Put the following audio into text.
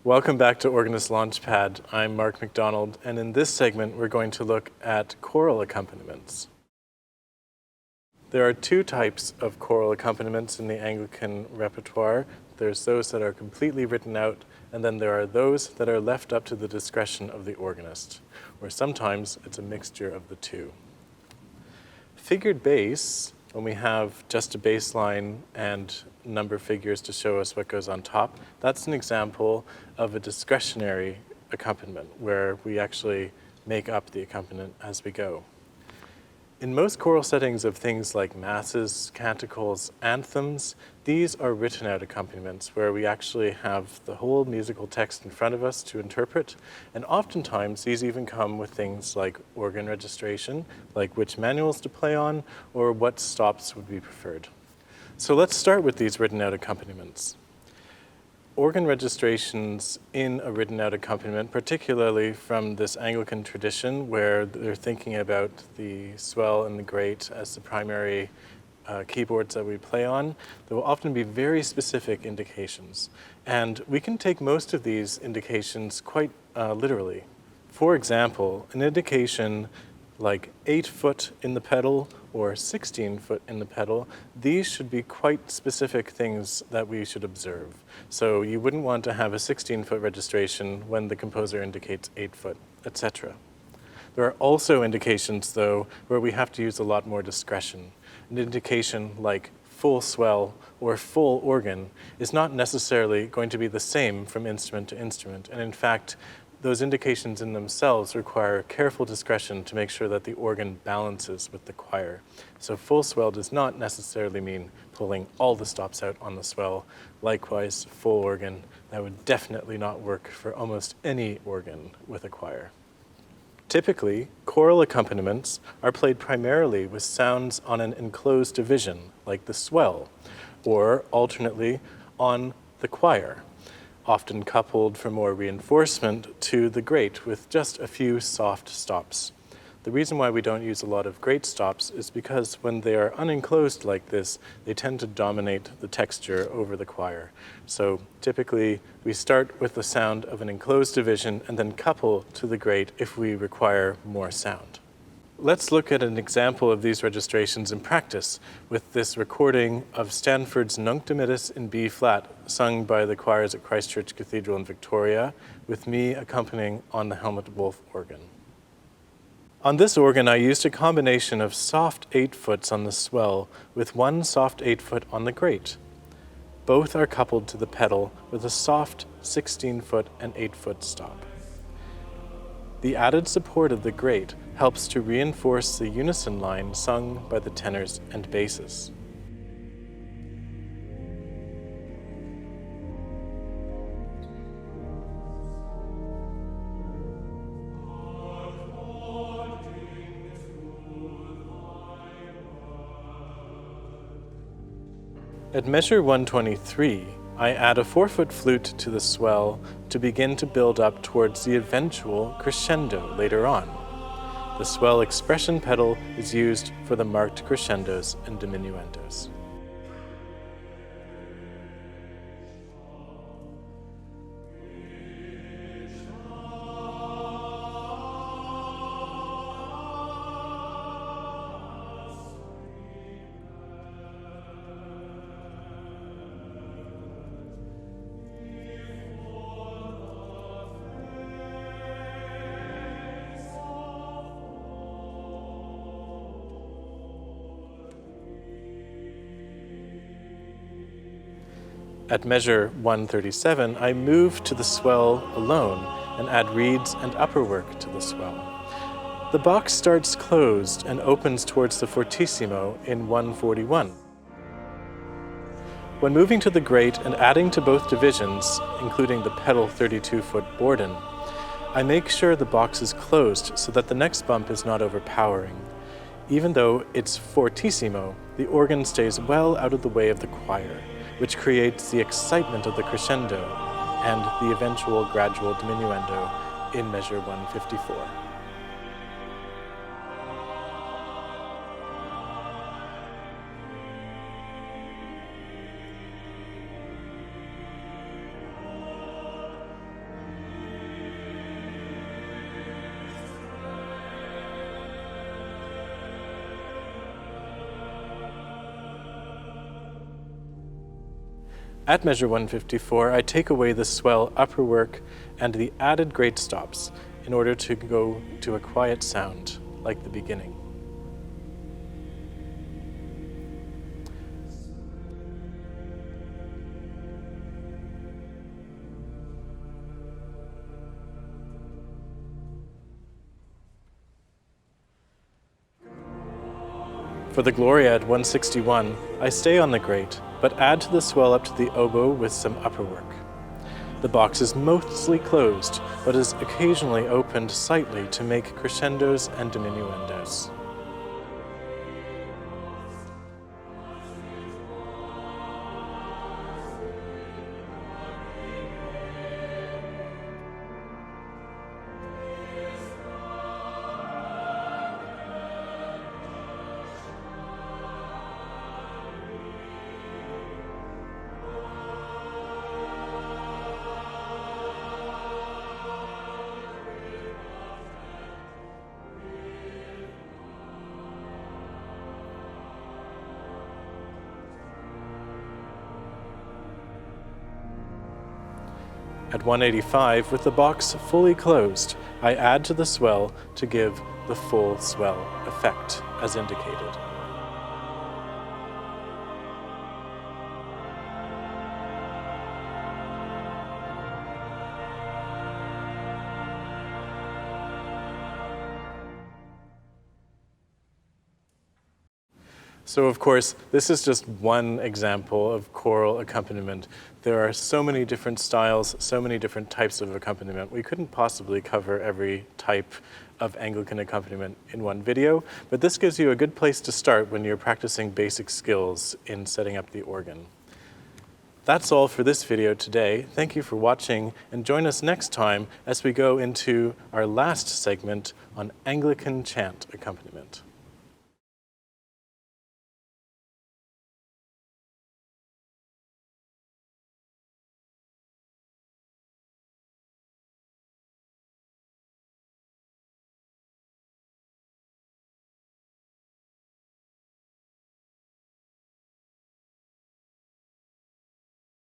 Welcome back to Organist Launchpad. I'm Mark McDonald, and in this segment we're going to look at choral accompaniments. There are two types of choral accompaniments in the Anglican repertoire. There's those that are completely written out, and then there are those that are left up to the discretion of the organist, or sometimes it's a mixture of the two. Figured bass, when we have just a bass line and number figures to show us what goes on top, that's an example of a discretionary accompaniment where we actually make up the accompaniment as we go. In most choral settings of things like masses, canticles, anthems, these are written out accompaniments where we actually have the whole musical text in front of us to interpret, and oftentimes these even come with things like organ registration, like which manuals to play on, or what stops would be preferred. So let's start with these written out accompaniments. Organ registrations in a written out accompaniment, particularly from this Anglican tradition where they're thinking about the swell and the grate as the primary keyboards that we play on, there will often be very specific indications. And we can take most of these indications quite literally. For example, an indication like 8 foot in the pedal or 16 foot in the pedal, these should be quite specific things that we should observe. So you wouldn't want to have a 16-foot registration when the composer indicates 8 foot, etc. There are also indications, though, where we have to use a lot more discretion. An indication like full swell or full organ is not necessarily going to be the same from instrument to instrument, and in fact, those indications in themselves require careful discretion to make sure that the organ balances with the choir. So full swell does not necessarily mean pulling all the stops out on the swell. Likewise, full organ, that would definitely not work for almost any organ with a choir. Typically, choral accompaniments are played primarily with sounds on an enclosed division, like the swell, or alternately on the choir, often coupled for more reinforcement to the grate with just a few soft stops. The reason why we don't use a lot of grate stops is because when they are unenclosed like this, they tend to dominate the texture over the choir. So typically, we start with the sound of an enclosed division and then couple to the grate if we require more sound. Let's look at an example of these registrations in practice with this recording of Stanford's Nunc Dimittis in B flat, sung by the choirs at Christ Church Cathedral in Victoria, with me accompanying on the Helmut Wolf organ. On this organ, I used a combination of soft 8-foots on the swell with one soft 8-foot on the grate. Both are coupled to the pedal with a soft 16-foot and 8-foot stop. The added support of the grate helps to reinforce the unison line sung by the tenors and basses. At measure 123, I add a 4-foot flute to the swell to begin to build up towards the eventual crescendo later on. The swell expression pedal is used for the marked crescendos and diminuendos. At measure 137, I move to the swell alone and add reeds and upper work to the swell. The box starts closed and opens towards the fortissimo in 141. When moving to the grate and adding to both divisions, including the pedal 32-foot Borden, I make sure the box is closed so that the next bump is not overpowering. Even though it's fortissimo, the organ stays well out of the way of the choir, which creates the excitement of the crescendo and the eventual gradual diminuendo in measure 154. At measure 154, I take away the swell upper work and the added great stops in order to go to a quiet sound, like the beginning. For the Gloria at 161, I stay on the great, but add to the swell up to the oboe with some upper work. The box is mostly closed, but is occasionally opened slightly to make crescendos and diminuendos. At 185, with the box fully closed, I add to the swell to give the full swell effect, as indicated. So of course, this is just one example of choral accompaniment. There are so many different styles, so many different types of accompaniment. We couldn't possibly cover every type of Anglican accompaniment in one video, but this gives you a good place to start when you're practicing basic skills in setting up the organ. That's all for this video today. Thank you for watching, and join us next time as we go into our last segment on Anglican chant accompaniment.